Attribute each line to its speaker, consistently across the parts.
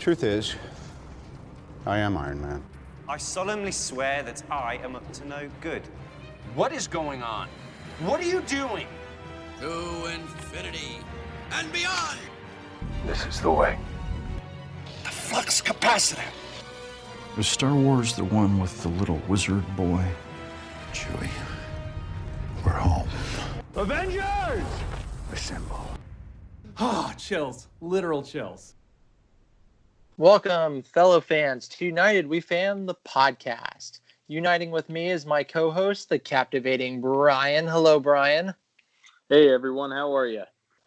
Speaker 1: Truth is, I am Iron Man.
Speaker 2: I solemnly swear that I am up to no good.
Speaker 3: What is going on? What are you doing?
Speaker 4: To infinity and beyond!
Speaker 5: This is the way.
Speaker 4: The flux capacitor!
Speaker 5: Is Star Wars the one with the little wizard boy?
Speaker 4: Chewie, we're home.
Speaker 3: Avengers!
Speaker 5: Assemble.
Speaker 6: Ah, chills. Literal chills.
Speaker 7: Welcome, fellow fans, to United We Fan, the podcast. Uniting with me is my co-host, the captivating Bryan. Hello, Bryan.
Speaker 8: Hey, everyone. How are you?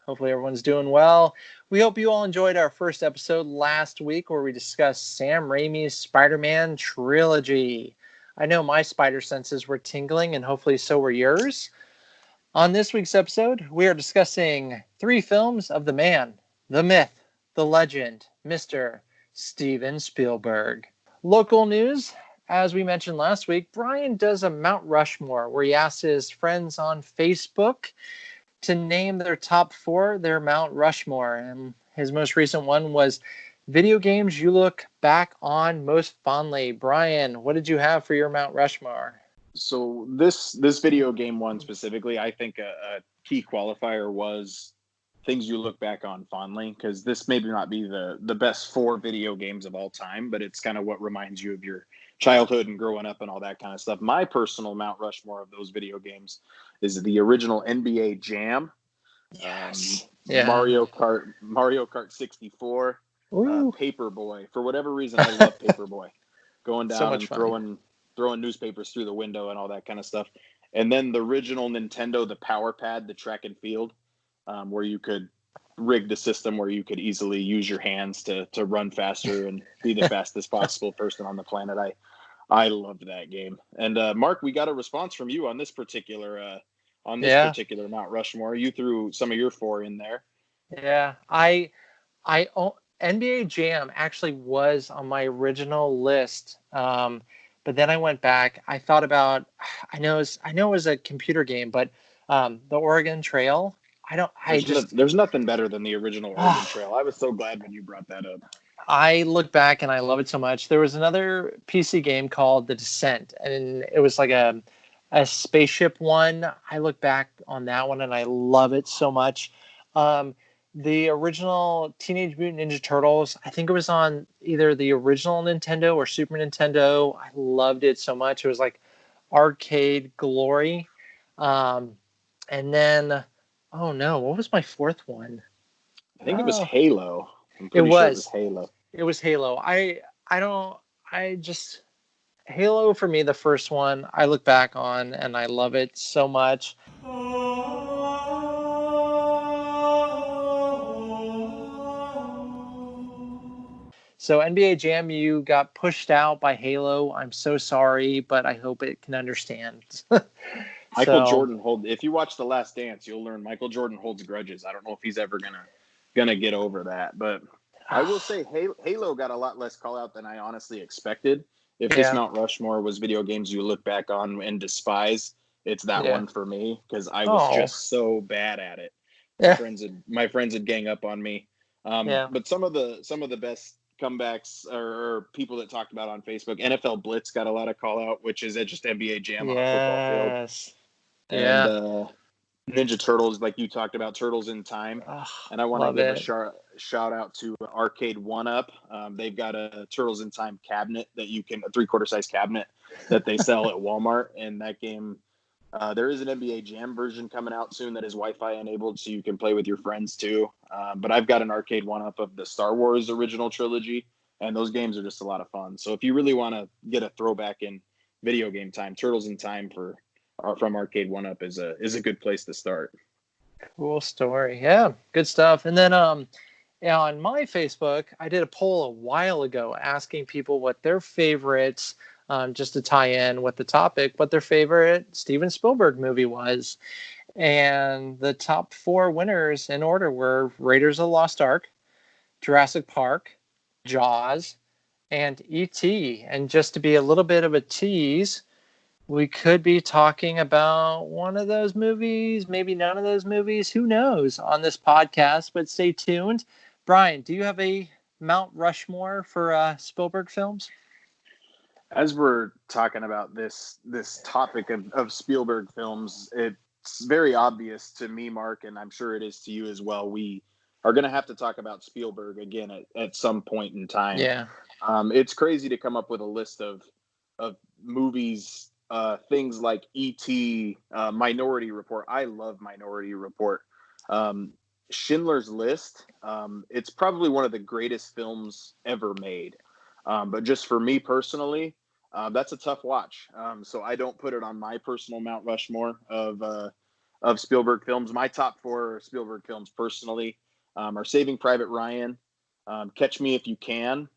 Speaker 7: Hopefully everyone's doing well. We hope you all enjoyed our first episode last week where we discussed Sam Raimi's Spider-Man trilogy. I know my spider senses were tingling, and hopefully so were yours. On this week's episode, we are discussing 3 films of the man, the myth, the legend, Mr. Steven Spielberg. Local news, as we mentioned last week, Bryan does a Mount Rushmore where he asks his friends on Facebook to name their top 4, their Mount Rushmore. And his most recent one was video games you look back on most fondly. Bryan, what did you have for your Mount Rushmore?
Speaker 8: So this video game one specifically, I think a key qualifier was things you look back on fondly, because this may not be the best 4 video games of all time, but it's kind of what reminds you of your childhood and growing up and all that kind of stuff. My personal Mount Rushmore of those video games is the original NBA Jam,
Speaker 7: Yes.
Speaker 8: Mario Kart 64, Paperboy. For whatever reason, I love Paperboy. Going down and throwing newspapers through the window and all that kind of stuff. And then the original Nintendo, the Power Pad, the track and field, where you could rig the system where you could easily use your hands to run faster and be the fastest possible person on the planet. I loved that game. And Mark, we got a response from you on this particular particular Mount Rushmore. You threw some of your 4 in there.
Speaker 7: Yeah, NBA Jam actually was on my original list. But then I went back. I thought about, I know it was a computer game, but the Oregon Trail.
Speaker 8: There's nothing better than the original Oregon Trail. I was so glad when you brought that up.
Speaker 7: I look back and I love it so much. There was another PC game called The Descent, and it was like a spaceship one. I look back on that one and I love it so much. The original Teenage Mutant Ninja Turtles, I think it was on either the original Nintendo or Super Nintendo. I loved it so much. It was like arcade glory. And then, oh no, what was my 4th one?
Speaker 8: I think it was Halo. I'm pretty sure it was Halo.
Speaker 7: It was Halo. Halo for me, the first one, I look back on and I love it so much. So NBA Jam, you got pushed out by Halo. I'm so sorry, but I hope it can understand.
Speaker 8: Michael Jordan if you watch The Last Dance, you'll learn Michael Jordan holds grudges. I don't know if he's ever gonna get over that, but I will say Halo got a lot less call out than I honestly expected. If this Mount Rushmore was video games you look back on and despise, it's that one for me, because I was just so bad at it. My friends would gang up on me. But some of the best comebacks or people that talked about on Facebook, NFL Blitz got a lot of call out, which is just NBA Jam on a football field. And Ninja Turtles, like you talked about, Turtles in Time. And I want to give a shout out to Arcade 1-Up. They've got a Turtles in Time cabinet that you can, a 3/4 size cabinet that they sell at Walmart. And that game, there is an NBA Jam version coming out soon that is Wi-Fi enabled, so you can play with your friends too. But I've got an Arcade 1-Up of the Star Wars original trilogy, and those games are just a lot of fun. So if you really want to get a throwback in video game time, Turtles in Time from Arcade 1-Up is a good place to start.
Speaker 7: Cool story. Yeah, good stuff. And then on my Facebook, I did a poll a while ago asking people what their favorites, just to tie in with the topic, what their favorite Steven Spielberg movie was. And the top 4 winners in order were Raiders of the Lost Ark, Jurassic Park, Jaws, and E.T. And just to be a little bit of a tease, we could be talking about one of those movies, maybe none of those movies, who knows, on this podcast, but stay tuned. Bryan, do you have a Mount Rushmore for Spielberg films?
Speaker 8: As we're talking about this topic of Spielberg films, it's very obvious to me, Mark, and I'm sure it is to you as well. We are going to have to talk about Spielberg again at some point in time.
Speaker 7: Yeah.
Speaker 8: It's crazy to come up with a list of movies, things like E.T., Minority Report. I love Minority Report. Schindler's List. It's probably one of the greatest films ever made. But just for me personally, that's a tough watch. So I don't put it on my personal Mount Rushmore of Spielberg films. My top 4 Spielberg films personally are Saving Private Ryan, Catch Me If You Can.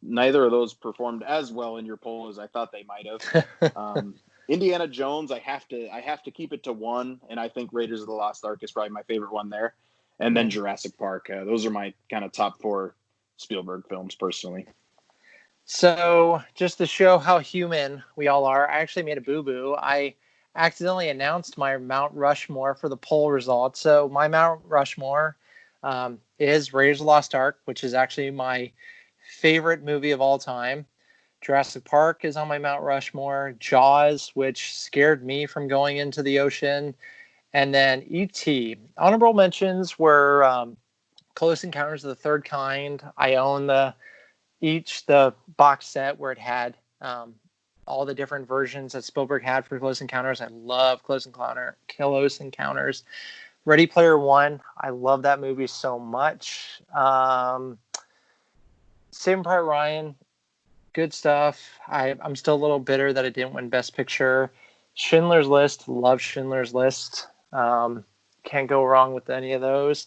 Speaker 8: Neither of those performed as well in your poll as I thought they might have. Indiana Jones, I have to keep it to 1, and I think Raiders of the Lost Ark is probably my favorite one there. And then Jurassic Park. Those are my kind of top 4 Spielberg films personally.
Speaker 7: So just to show how human we all are, I actually made a boo-boo. I accidentally announced my Mount Rushmore for the poll results. So my Mount Rushmore is Raiders of the Lost Ark, which is actually my favorite movie of all time. Jurassic Park is on my Mount Rushmore. Jaws, which scared me from going into the ocean. And then E.T. Honorable mentions were Close Encounters of the Third Kind. I own the box set where it had all the different versions that Spielberg had for Close Encounters. I love Close Encounters. Ready Player One. I love that movie so much. Saving Private Ryan. Good stuff. I'm still a little bitter that it didn't win Best Picture. Schindler's List. Love Schindler's List. Can't go wrong with any of those.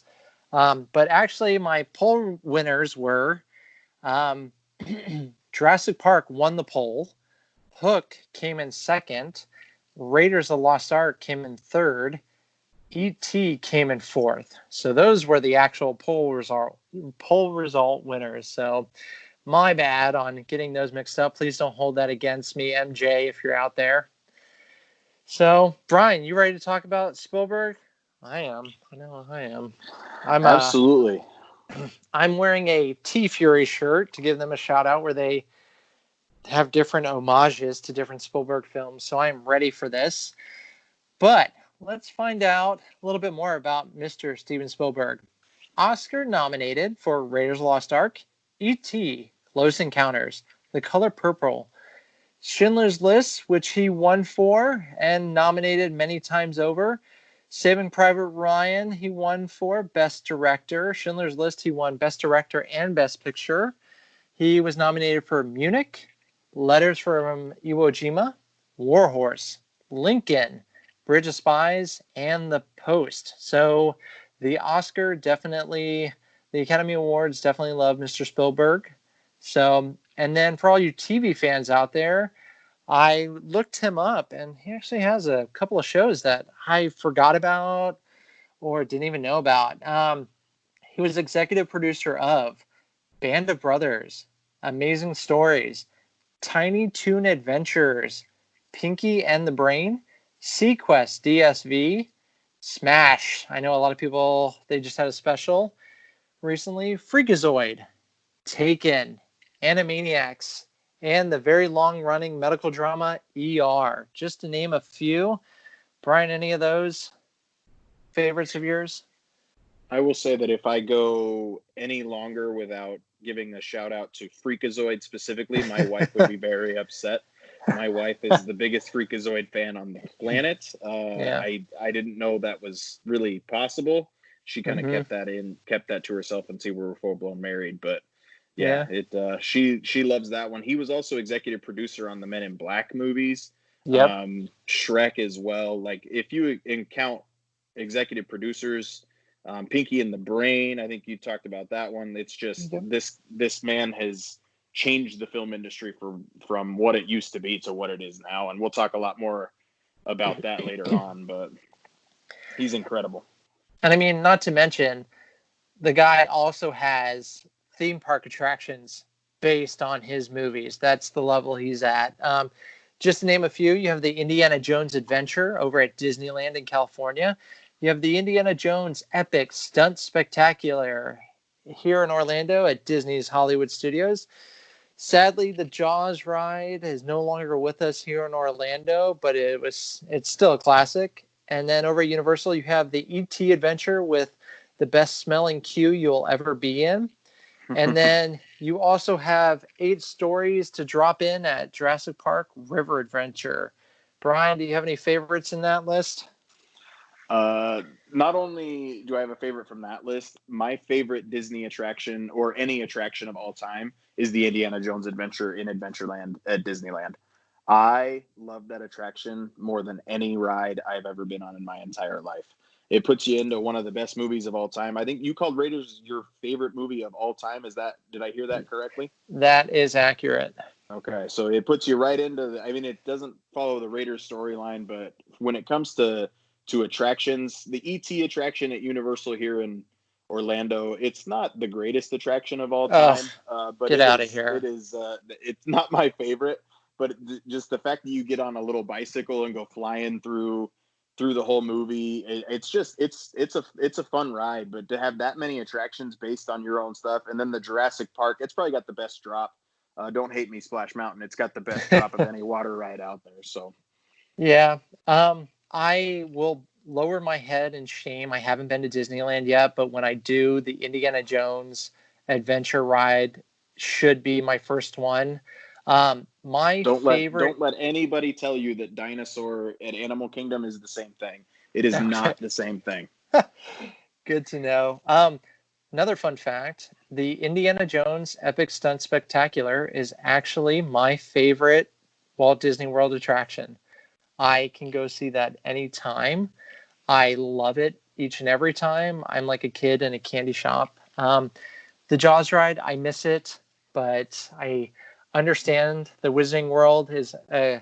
Speaker 7: But actually, my poll winners were Jurassic Park won the poll. Hook came in second. Raiders of the Lost Ark came in third. E.T. came in fourth. So those were the actual poll result winners. So my bad on getting those mixed up. Please don't hold that against me, MJ, if you're out there. So, Bryan, you ready to talk about Spielberg? I am. I know I am.
Speaker 8: Absolutely.
Speaker 7: I'm wearing a T-Fury shirt to give them a shout out where they have different homages to different Spielberg films. So I'm ready for this. But let's find out a little bit more about Mr. Steven Spielberg. Oscar nominated for Raiders of the Lost Ark, E.T., Close Encounters, The Color Purple, Schindler's List, which he won for and nominated many times over. Saving Private Ryan, he won for Best Director. Schindler's List, he won Best Director and Best Picture. He was nominated for Munich, Letters from Iwo Jima, Warhorse, Lincoln, Bridge of Spies, and The Post. So the Academy Awards definitely love Mr. Spielberg. So, and then for all you TV fans out there, I looked him up, and he actually has a couple of shows that I forgot about or didn't even know about. He was executive producer of Band of Brothers, Amazing Stories, Tiny Toon Adventures, Pinky and the Brain, Sequest DSV, Smash. I know a lot of people, they just had a special recently. Freakazoid, Taken, Animaniacs, and the very long-running medical drama ER. Just to name a few. Bryan, any of those favorites of yours?
Speaker 8: I will say that if I go any longer without giving a shout-out to Freakazoid specifically, my wife would be very upset. My wife is the biggest Freakazoid fan on the planet. I didn't know that was really possible. She kind of kept that to herself until we were full-blown married, but she loves that one. He was also executive producer on the Men in Black movies. Shrek as well. Like if you count executive producers, Pinky and the Brain, I think you talked about that one. It's just this man has changed the film industry from what it used to be to what it is now, and we'll talk a lot more about that later on. But he's incredible.
Speaker 7: And I mean, not to mention, the guy also has theme park attractions based on his movies. That's the level he's at. Just to name a few, you have the Indiana Jones Adventure over at Disneyland in California. You have the Indiana Jones Epic Stunt Spectacular here in Orlando at Disney's Hollywood Studios. Sadly, the Jaws ride is no longer with us here in Orlando, but it's still a classic. And then over at Universal, you have the E.T. Adventure with the best smelling queue you'll ever be in. And then you also have 8 stories to drop in at Jurassic Park River Adventure. Bryan, do you have any favorites in that list?
Speaker 8: Not only do I have a favorite from that list, my favorite Disney attraction or any attraction of all time is the Indiana Jones Adventure in Adventureland at Disneyland. I love that attraction more than any ride I've ever been on in my entire life. It puts you into one of the best movies of all time. I think you called Raiders your favorite movie of all time. Did I hear that correctly?
Speaker 7: That is accurate.
Speaker 8: Okay, so it puts you right into it doesn't follow the Raiders storyline, but when it comes to attractions, the ET attraction at Universal here in Orlando, it's not the greatest attraction of all time. But
Speaker 7: get out of here.
Speaker 8: It's not my favorite, but just the fact that you get on a little bicycle and go flying through the whole movie, it's a fun ride. But to have that many attractions based on your own stuff, and then the Jurassic Park, it's probably got the best drop. Don't hate me, Splash Mountain. It's got the best drop of any water ride out there. So,
Speaker 7: yeah. I will lower my head in shame. I haven't been to Disneyland yet, but when I do, the Indiana Jones Adventure ride should be my first one. Don't
Speaker 8: let anybody tell you that Dinosaur at Animal Kingdom is the same thing. It is not the same thing.
Speaker 7: Good to know. Another fun fact, the Indiana Jones Epic Stunt Spectacular is actually my favorite Walt Disney World attraction. I can go see that anytime. I love it each and every time. I'm like a kid in a candy shop. The Jaws ride, I miss it, but I understand the Wizarding World is a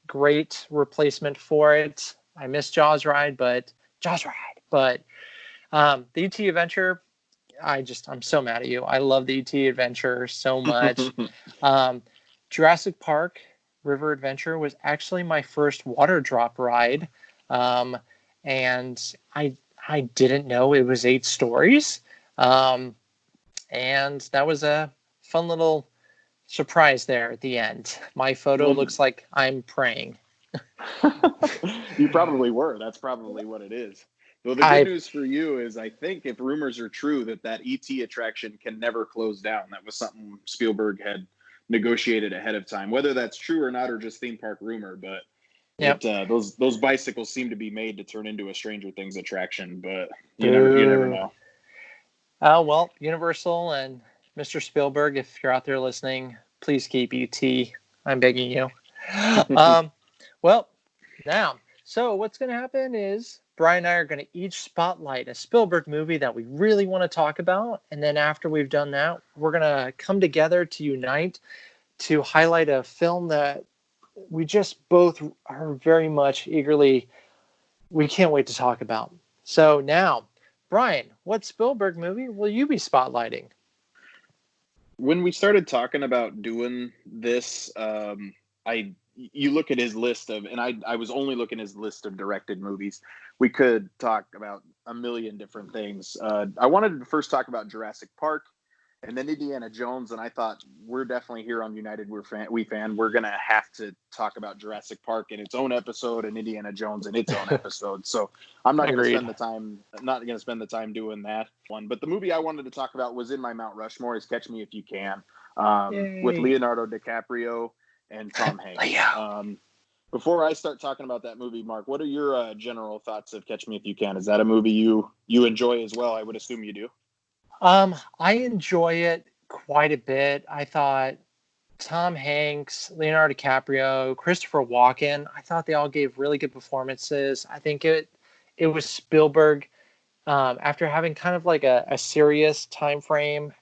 Speaker 7: great replacement for it. I miss Jaws ride, but the ET Adventure, I'm so mad at you. I love the ET Adventure so much. Jurassic Park River Adventure was actually my first water drop ride. And I didn't know it was 8 stories. And that was a fun little surprise there at the end. My photo looks like I'm praying.
Speaker 8: You probably were. That's probably what it is. Well, the good news for you is I think if rumors are true that ET attraction can never close down. That was something Spielberg had negotiated ahead of time. Whether that's true or not or just theme park rumor, but yep. Those bicycles seem to be made to turn into a Stranger Things attraction, but you never know.
Speaker 7: Well, Universal and Mr. Spielberg, if you're out there listening, please keep ET. I'm begging you. Well, now, so what's going to happen is Bryan and I are going to each spotlight a Spielberg movie that we really want to talk about. And then after we've done that, we're going to come together to unite to highlight a film that we just both are very much we can't wait to talk about. So now, Bryan, what Spielberg movie will you be spotlighting?
Speaker 8: When we started talking about doing this, you look at his list and I was only looking at his list of directed movies. We could talk about a million different things. I wanted to first talk about Jurassic Park and then Indiana Jones. And I thought we're definitely here on United We Fan. We're going to have to talk about Jurassic Park in its own episode and Indiana Jones in its own episode. So I'm not going to spend the time doing that one. But the movie I wanted to talk about was in my Mount Rushmore is Catch Me If You Can, with Leonardo DiCaprio and Tom Hanks. Before I start talking about that movie, Mark, what are your general thoughts of Catch Me If You Can? Is that a movie you enjoy as well? I would assume you do.
Speaker 7: I enjoy it quite a bit. I thought Tom Hanks, Leonardo DiCaprio, Christopher Walken, I thought they all gave really good performances. I think it was Spielberg, after having kind of like a serious time frame,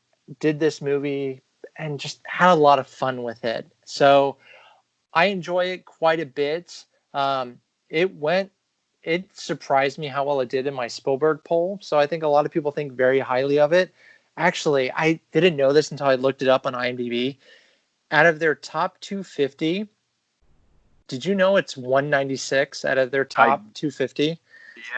Speaker 7: did this movie and just had a lot of fun with it. So I enjoy it quite a bit. It surprised me how well it did in my Spielberg poll. So I think a lot of people think very highly of it. Actually, I didn't know this until I looked it up on IMDb. Out of their top 250, did you know it's 196 out of their top 250?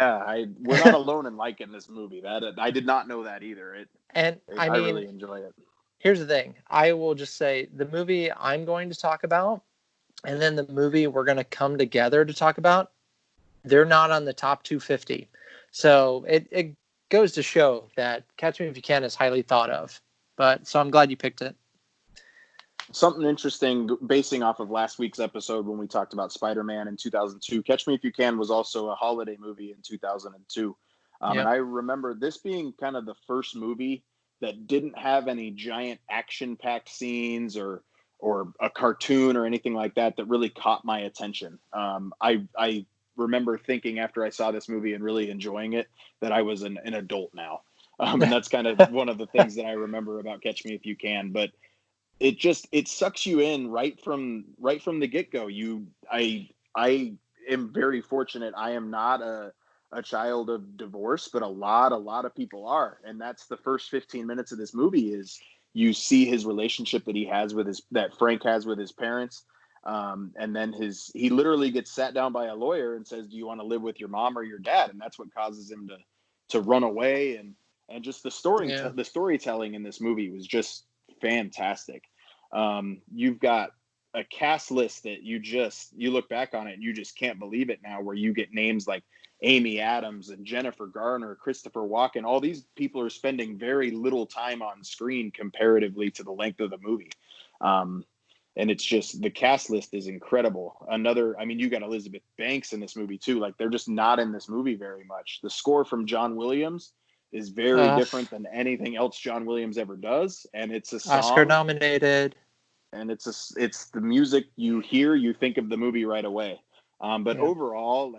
Speaker 8: We're not alone in liking this movie. That I did not know that either.
Speaker 7: And I
Speaker 8: I
Speaker 7: mean,
Speaker 8: really enjoy it.
Speaker 7: here's the thing. I will just say the movie I'm going to talk about, and then the movie we're going to come together to talk about, they're not on the top 250. So it goes to show that Catch Me If You Can is highly thought of. But so I'm glad you picked it.
Speaker 8: Something interesting, basing off of last week's episode when we talked about Spider-Man in 2002. Catch Me If You Can was also a holiday movie in 2002.
Speaker 7: Yep.
Speaker 8: And I remember this being kind of the first movie that didn't have any giant action-packed scenes or a cartoon or anything like that really caught my attention. I remember thinking after I saw this movie and really enjoying it that I was an adult now. And that's kind of one of the things that I remember about Catch Me If You Can. But it sucks you in right from the get-go. I am very fortunate. I am not a child of divorce, but a lot of people are. And that's the first 15 minutes of this movie is you see his relationship that he has that Frank has with his parents. And then he literally gets sat down by a lawyer and says, do you want to live with your mom or your dad? And that's what causes him to run away. And just the storytelling in this movie was just fantastic. You've got a cast list that you look back on it and you just can't believe it now, where you get names like Amy Adams and Jennifer Garner, Christopher Walken. All these people are spending very little time on screen comparatively to the length of the movie. And it's just, the cast list is incredible. You got Elizabeth Banks in this movie too. Like, they're just not in this movie very much. The score from John Williams is very different than anything else John Williams ever does. And it's a song,
Speaker 7: Oscar nominated.
Speaker 8: And it's the music you hear, you think of the movie right away. Overall,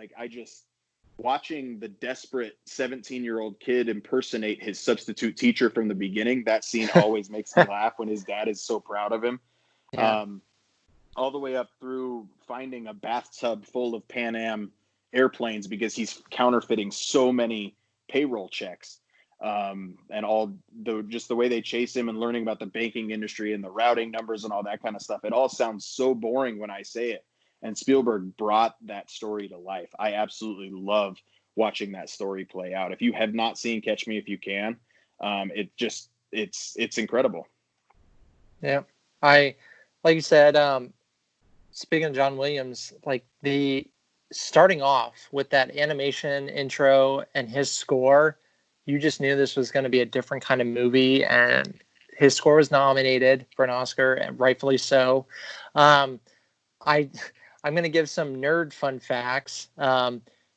Speaker 8: watching the desperate 17-year-old kid impersonate his substitute teacher from the beginning, that scene always makes me laugh when his dad is so proud of him.
Speaker 7: Yeah.
Speaker 8: All the way up through finding a bathtub full of Pan Am airplanes because he's counterfeiting so many payroll checks. And all just the way they chase him and learning about the banking industry and the routing numbers and all that kind of stuff. It all sounds so boring when I say it. And Spielberg brought that story to life. I absolutely love watching that story play out. If you have not seen Catch Me If You Can, it's incredible.
Speaker 7: Yeah. Like you said, speaking of John Williams, like the starting off with that animation intro and his score, you just knew this was going to be a different kind of movie, and his score was nominated for an Oscar, and rightfully so. I'm going to give some nerd fun facts.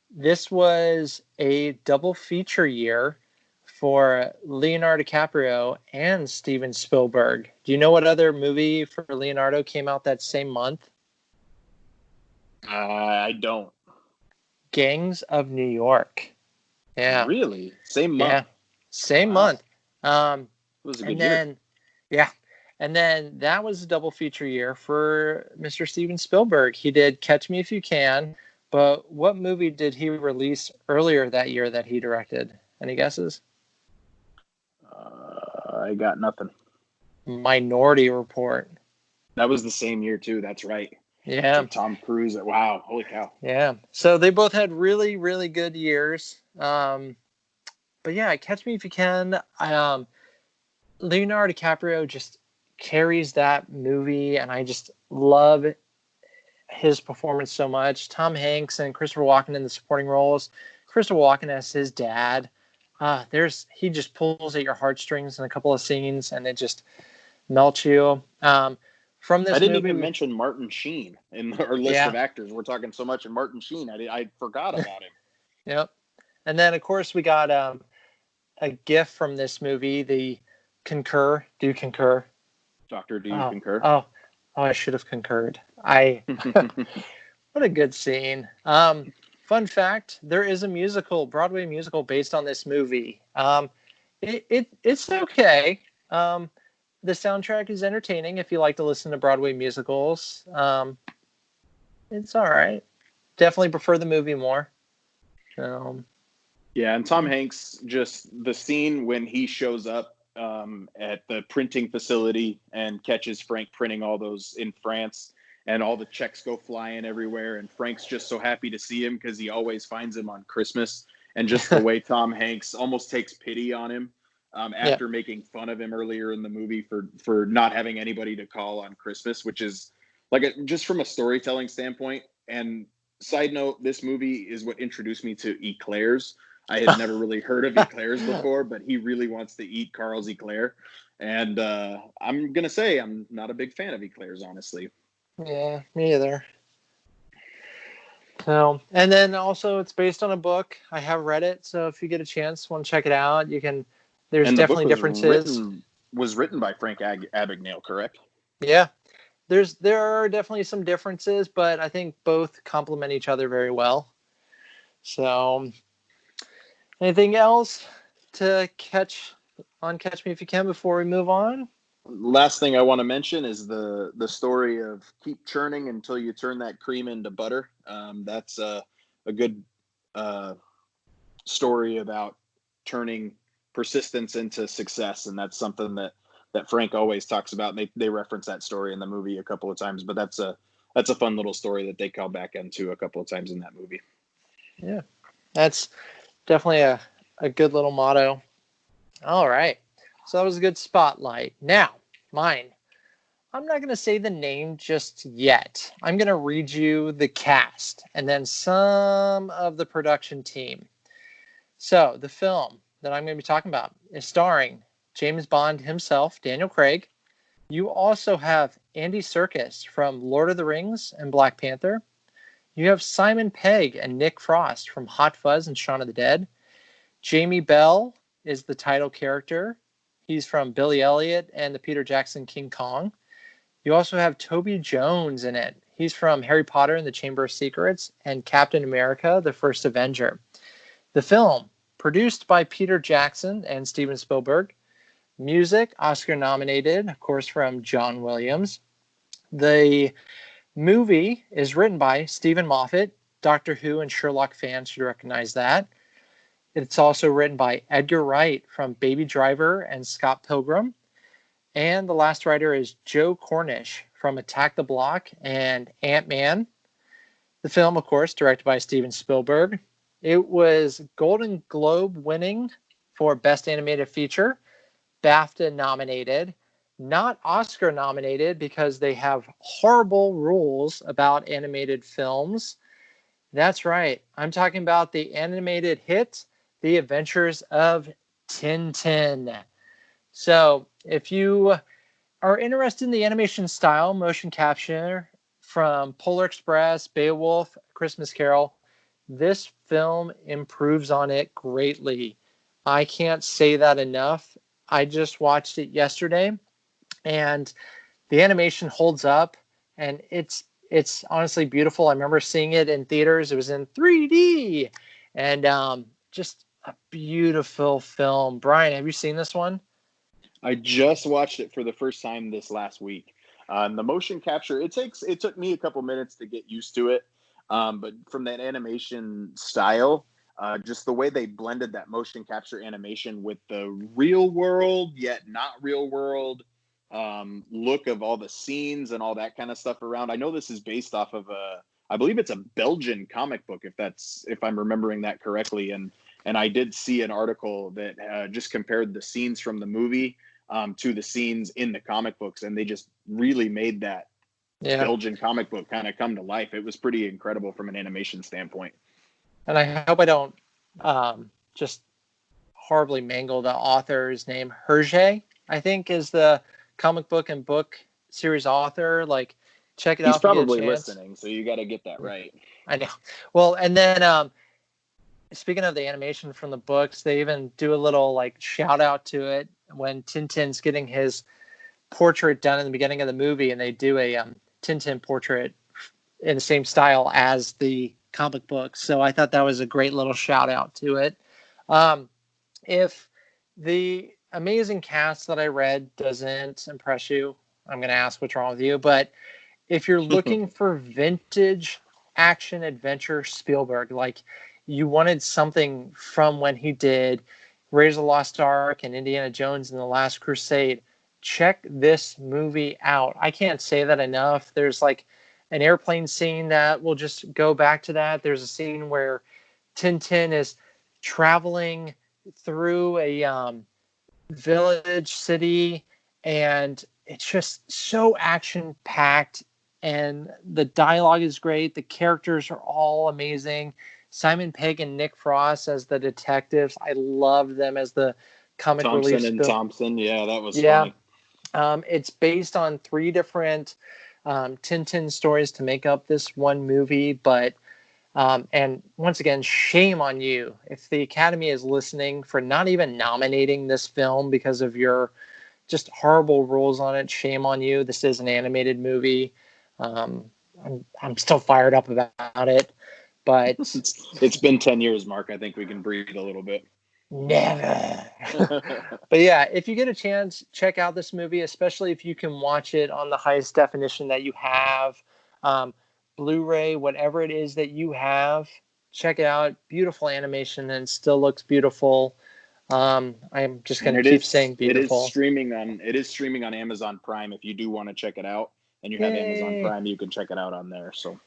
Speaker 7: This was a double feature year for Leonardo DiCaprio and Steven Spielberg. Do you know what other movie for Leonardo came out that same month?
Speaker 8: I don't.
Speaker 7: Gangs of New York. Yeah.
Speaker 8: Really? Same month?
Speaker 7: Yeah. Same month.
Speaker 8: It was a good year.
Speaker 7: Yeah. And then that was a double feature year for Mr. Steven Spielberg. He did Catch Me If You Can, but what movie did he release earlier that year that he directed? Any guesses?
Speaker 8: I got nothing.
Speaker 7: Minority Report.
Speaker 8: That was the same year too. That's right.
Speaker 7: Yeah.
Speaker 8: So Tom Cruise. Wow. Holy cow.
Speaker 7: Yeah. So they both had really, really good years. But yeah, Catch Me If You Can. Leonardo DiCaprio just carries that movie, and I just love his performance so much. Tom Hanks and Christopher Walken in the supporting roles. Christopher Walken as his dad. He just pulls at your heartstrings in a couple of scenes, and it just melts you. From this,
Speaker 8: I didn't
Speaker 7: movie,
Speaker 8: even mention Martin Sheen in our list of actors. We're talking so much in Martin Sheen. I forgot about him.
Speaker 7: Yep. And then, of course, we got a gift from this movie. The concur. Do you concur?
Speaker 8: Doctor, do you concur?
Speaker 7: Oh, I should have concurred. What a good scene. Fun fact, there is a Broadway musical based on this movie. It's okay. The soundtrack is entertaining if you like to listen to Broadway musicals. It's all right. Definitely prefer the movie more.
Speaker 8: Yeah, and Tom Hanks, just the scene when he shows up at the printing facility and catches Frank printing all those in France, and all the checks go flying everywhere. And Frank's just so happy to see him because he always finds him on Christmas. And just the way Tom Hanks almost takes pity on him after making fun of him earlier in the movie for not having anybody to call on Christmas, which is just from a storytelling standpoint. And side note, this movie is what introduced me to eclairs. I had never really heard of eclairs before, but he really wants to eat Carl's eclair. And I'm going to say I'm not a big fan of eclairs, honestly.
Speaker 7: Yeah, me either. So, and then also it's based on a book. I have read it, so if you get a chance, want to check it out, you can. There's definitely differences.
Speaker 8: Was written by Frank Abagnale, correct?
Speaker 7: Yeah, there are definitely some differences, but I think both complement each other very well. So, anything else to catch Me If You Can before we move on?
Speaker 8: Last thing I want to mention is the story of keep churning until you turn that cream into butter. That's a good story about turning persistence into success, and that's something that Frank always talks about. And they reference that story in the movie a couple of times, but that's a fun little story that they call back into a couple of times in that movie.
Speaker 7: Yeah, that's definitely a good little motto. All right. So that was a good spotlight. Now, mine. I'm not going to say the name just yet. I'm going to read you the cast and then some of the production team. So the film that I'm going to be talking about is starring James Bond himself, Daniel Craig. You also have Andy Serkis from Lord of the Rings and Black Panther. You have Simon Pegg and Nick Frost from Hot Fuzz and Shaun of the Dead. Jamie Bell is the title character. He's from Billy Elliot and the Peter Jackson King Kong. You also have Toby Jones in it. He's from Harry Potter and the Chamber of Secrets and Captain America, the First Avenger. The film, produced by Peter Jackson and Steven Spielberg. Music, Oscar nominated, of course, from John Williams. The movie is written by Stephen Moffat. Doctor Who and Sherlock fans should recognize that. It's also written by Edgar Wright from Baby Driver and Scott Pilgrim. And the last writer is Joe Cornish from Attack the Block and Ant-Man. The film, of course, directed by Steven Spielberg. It was Golden Globe winning for Best Animated Feature, BAFTA nominated, not Oscar nominated because they have horrible rules about animated films. That's right. I'm talking about the animated hit, The Adventures of Tintin. So if you are interested in the animation style, motion capture from Polar Express, Beowulf, Christmas Carol, this film improves on it greatly. I can't say that enough. I just watched it yesterday, and the animation holds up, and it's honestly beautiful. I remember seeing it in theaters. It was in 3D, and just a beautiful film. Brian, have you seen this one?
Speaker 8: I just watched it for the first time this last week. The motion capture, it took me a couple minutes to get used to it. But from that animation style, just the way they blended that motion capture animation with the real world, yet not real world look of all the scenes and all that kind of stuff around. I know this is based off of I believe it's a Belgian comic book, if I'm remembering that correctly. And I did see an article that just compared the scenes from the movie to the scenes in the comic books, and they just really made that Belgian comic book kind of come to life. It was pretty incredible from an animation standpoint.
Speaker 7: And I hope I don't just horribly mangle the author's name. Hergé, I think, is the comic book and book series author. Like, check it out.
Speaker 8: He's probably listening, so you got to get that right.
Speaker 7: I know. Well, and then speaking of the animation from the books, they even do a little like shout out to it when Tintin's getting his portrait done in the beginning of the movie, and they do a Tintin portrait in the same style as the comic book. So I thought that was a great little shout out to it. If the amazing cast that I read doesn't impress you, I'm going to ask what's wrong with you. But if you're looking for vintage action adventure Spielberg, like you wanted something from when he did Raiders of the Lost Ark and Indiana Jones and the Last Crusade, check this movie out. I can't say that enough. There's like an airplane scene that will just go back to that. There's a scene where Tintin is traveling through a village city, and it's just so action packed, and the dialogue is great. The characters are all amazing. Simon Pegg and Nick Frost as the detectives. I love them as the comic relief.
Speaker 8: Thompson and Thompson. Yeah, that was
Speaker 7: yeah.
Speaker 8: funny.
Speaker 7: It's based on 3 different Tintin stories to make up this one movie, but and once again, shame on you if the Academy is listening for not even nominating this film because of your just horrible rules on it. Shame on you. This is an animated movie. I'm still fired up about it, but
Speaker 8: it's been 10 years, Mark. I think we can breathe a little bit.
Speaker 7: Never. But yeah, if you get a chance, check out this movie, especially if you can watch it on the highest definition that you have. Blu-ray, whatever it is that you have, check it out. Beautiful animation, and it still looks beautiful. I'm just going to keep saying beautiful.
Speaker 8: It is streaming on Amazon Prime. If you do want to check it out and you have Amazon Prime, you can check it out on there. So,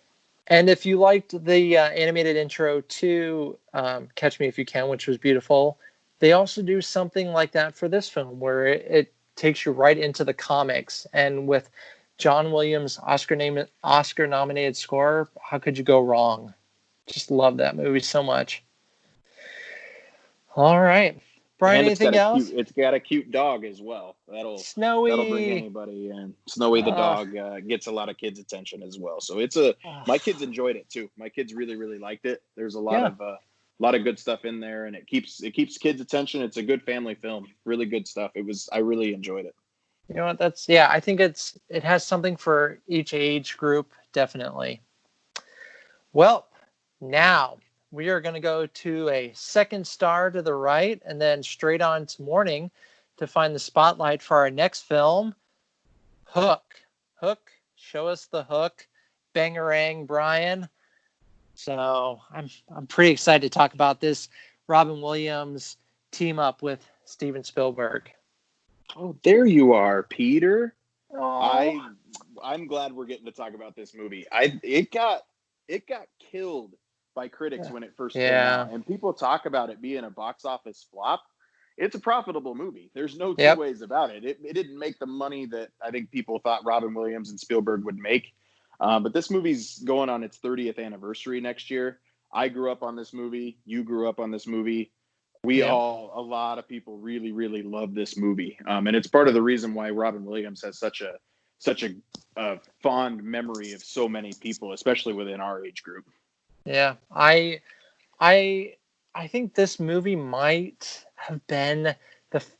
Speaker 7: and if you liked the animated intro to Catch Me If You Can, which was beautiful, they also do something like that for this film, where it takes you right into the comics. And with John Williams' Oscar-nominated score, how could you go wrong? Just love that movie so much. All right. Bryan, anything else?
Speaker 8: It's got a cute dog as well.
Speaker 7: Snowy.
Speaker 8: That'll bring anybody in. Snowy the dog gets a lot of kids' attention as well. So my kids enjoyed it too. My kids really, really liked it. There's a lot of good stuff in there, and it keeps kids' attention. It's a good family film. Really good stuff. I really enjoyed it.
Speaker 7: You know what? I think it has something for each age group, definitely. Well, now we are going to go to a second star to the right and then straight on to morning to find the spotlight for our next film, Hook. Hook, show us the hook. Bangarang, Bryan. So I'm pretty excited to talk about this Robin Williams team up with Steven Spielberg.
Speaker 8: Oh, there you are, Peter.
Speaker 7: Aww.
Speaker 8: I'm glad we're getting to talk about this movie. It got killed by critics when it first came out, and people talk about it being a box office flop. It's a profitable movie. There's no two ways about it. It didn't make the money that I think people thought Robin Williams and Spielberg would make. But this movie's going on its 30th anniversary next year. I grew up on this movie. You grew up on this movie. A lot of people really, really love this movie. And it's part of the reason why Robin Williams has such a fond memory of so many people, especially within our age group.
Speaker 7: Yeah, I think this movie might have been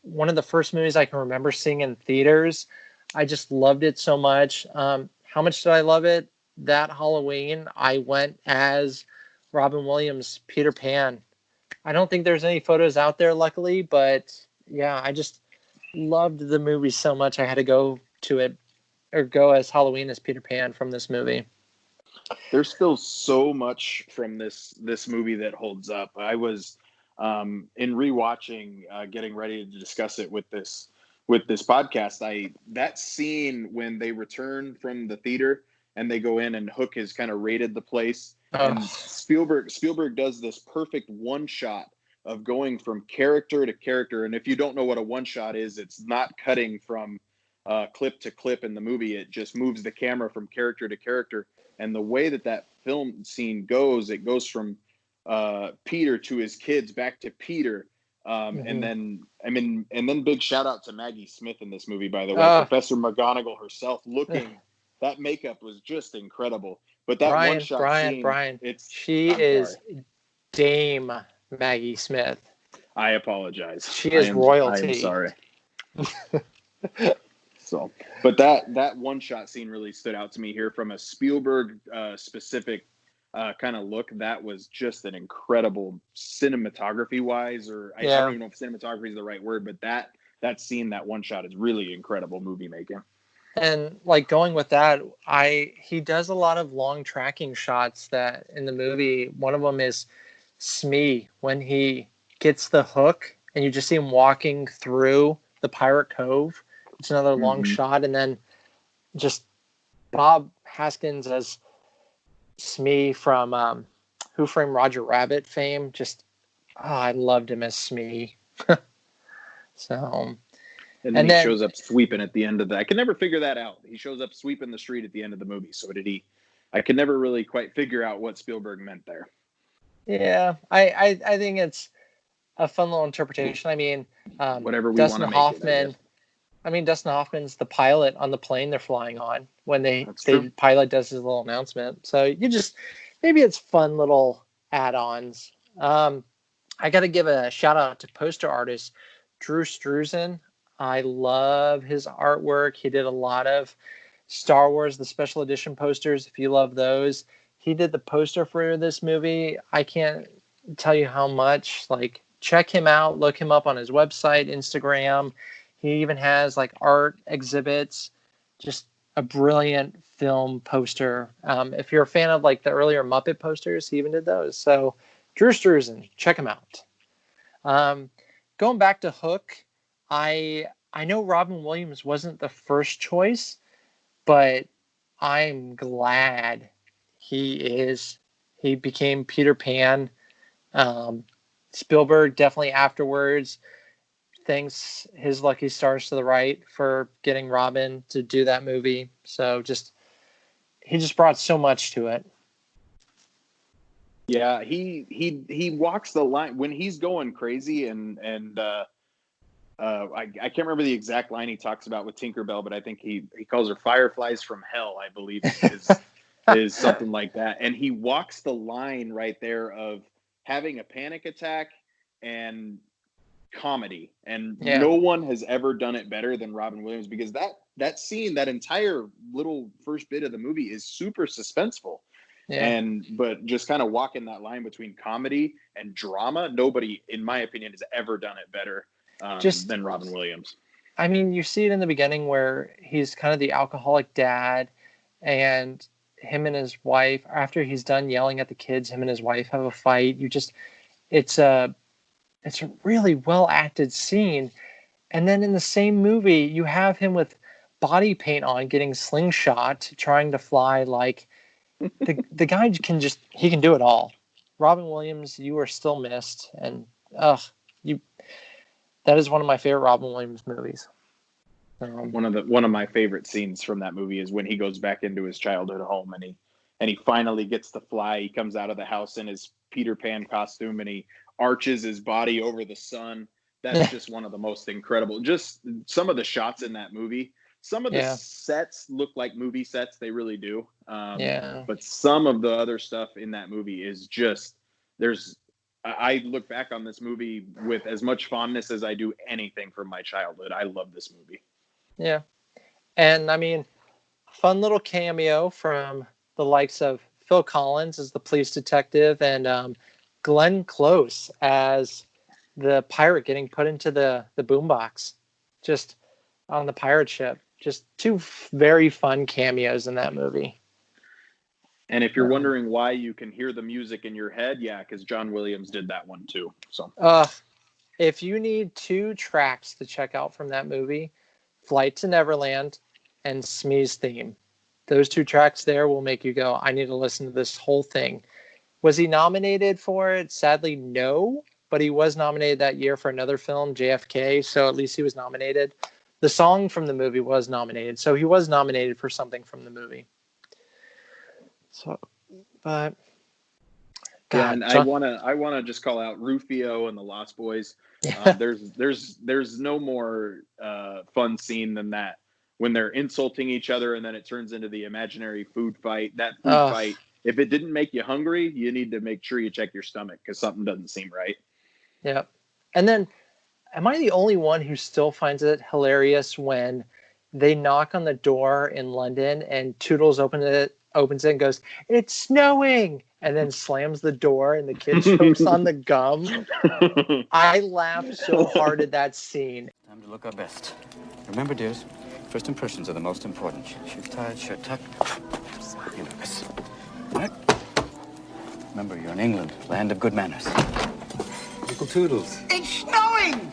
Speaker 7: one of the first movies I can remember seeing in theaters. I just loved it so much. How much did I love it? That Halloween, I went as Robin Williams' Peter Pan. I don't think there's any photos out there, luckily, but yeah, I just loved the movie so much. I had to go to it, or go as Halloween as Peter Pan from this movie.
Speaker 8: There's still so much from this movie that holds up. I was in rewatching, getting ready to discuss it with this podcast. That scene when they return from the theater and they go in and Hook has kind of raided the place, and Spielberg does this perfect one shot of going from character to character. And if you don't know what a one shot is, it's not cutting from clip to clip in the movie. It just moves the camera from character to character. And the way that film scene goes, it goes from Peter to his kids back to Peter. And then big shout out to Maggie Smith in this movie, by the way. Professor McGonagall herself that makeup was just incredible. But that one shot scene,
Speaker 7: she is Dame Maggie Smith.
Speaker 8: I apologize.
Speaker 7: She is royalty.
Speaker 8: I am sorry. So, but that one shot scene really stood out to me here from a Spielberg specific kind of look. That was just an incredible cinematography wise, or I don't even know if cinematography is the right word, but that scene, that one shot is really incredible movie making.
Speaker 7: And like going with that, he does a lot of long tracking shots that in the movie. One of them is Smee when he gets the hook and you just see him walking through the Pirate Cove. It's another long shot, and then just Bob Haskins as Smee from Who Framed Roger Rabbit fame. Just, I loved him as Smee. So,
Speaker 8: and then he shows up sweeping at the end of that. I can never figure that out. He shows up sweeping the street at the end of the movie. So did he? I could never really quite figure out what Spielberg meant there.
Speaker 7: Yeah, I think it's a fun little interpretation. I mean,
Speaker 8: whatever we
Speaker 7: Dustin
Speaker 8: want to
Speaker 7: Hoffman.
Speaker 8: make it,
Speaker 7: I mean, Dustin Hoffman's the pilot on the plane they're flying on when the pilot does his little announcement. So maybe it's fun little add-ons. I got to give a shout out to poster artist Drew Struzan. I love his artwork. He did a lot of Star Wars, the special edition posters. If you love those, he did the poster for this movie. I can't tell you how much. Like, check him out. Look him up on his website, Instagram. He even has like art exhibits. Just a brilliant film poster. If you're a fan of like the earlier Muppet posters, he even did those. So Drew Struzan, check him out. Going back to Hook, I know Robin Williams wasn't the first choice, but I'm glad he became Peter Pan. Spielberg definitely afterwards thanks his lucky stars to the right for getting Robin to do that movie. So he just brought so much to it.
Speaker 8: Yeah, he walks the line when he's going crazy and I can't remember the exact line he talks about with Tinkerbell, but I think he calls her fireflies from hell, I believe is something like that. And he walks the line right there of having a panic attack and comedy. And no one has ever done it better than Robin Williams, because that scene, that entire little first bit of the movie is super suspenseful. Yeah. But just kind of walking that line between comedy and drama, nobody, in my opinion, has ever done it better than Robin Williams.
Speaker 7: I mean, you see it in the beginning where he's kind of the alcoholic dad, and him and his wife, after he's done yelling at the kids, him and his wife have a fight. It's a really well acted scene. And then in the same movie, you have him with body paint on, getting slingshot, trying to fly. Like the guy he can do it all. Robin Williams, you are still missed. And that is one of my favorite Robin Williams movies.
Speaker 8: One of my favorite scenes from that movie is when he goes back into his childhood home and he finally gets to fly. He comes out of the house in his Peter Pan costume and he arches his body over the sun. That's just one of the most incredible. Just some of the shots in that movie. Some of the sets look like movie sets. They really do. But some of the other stuff in that movie is just I look back on this movie with as much fondness as I do anything from my childhood. I love this movie.
Speaker 7: Yeah. And I mean, fun little cameo from the likes of Phil Collins as the police detective and Glenn Close as the pirate getting put into the boombox just on the pirate ship. Just two very fun cameos in that movie.
Speaker 8: And if you're wondering why you can hear the music in your head, because John Williams did that one too. So
Speaker 7: if you need two tracks to check out from that movie, Flight to Neverland and Smee's theme. Those two tracks there will make you go, I need to listen to this whole thing. Was he nominated for it? Sadly, no. But he was nominated that year for another film, JFK. So at least he was nominated. The song from the movie was nominated. So he was nominated for something from the movie. So, but
Speaker 8: God, I wanna just call out Rufio and the Lost Boys. There's no more fun scene than that when they're insulting each other and then it turns into the imaginary food fight. That food fight, if it didn't make you hungry, you need to make sure you check your stomach because something doesn't seem right.
Speaker 7: Yeah, and then am I the only one who still finds it hilarious when they knock on the door in London and Toodles opens it and goes, "It's snowing," and then slams the door and the kid chokes on the gum. I laughed so hard at that scene.
Speaker 9: Time to look our best. Remember, dears, first impressions are the most important. Shoes tied, shirt tucked. You nervous. What? Remember, you're in England, land of good manners. Uncle Toodles.
Speaker 4: It's snowing!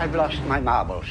Speaker 10: I've lost my marbles.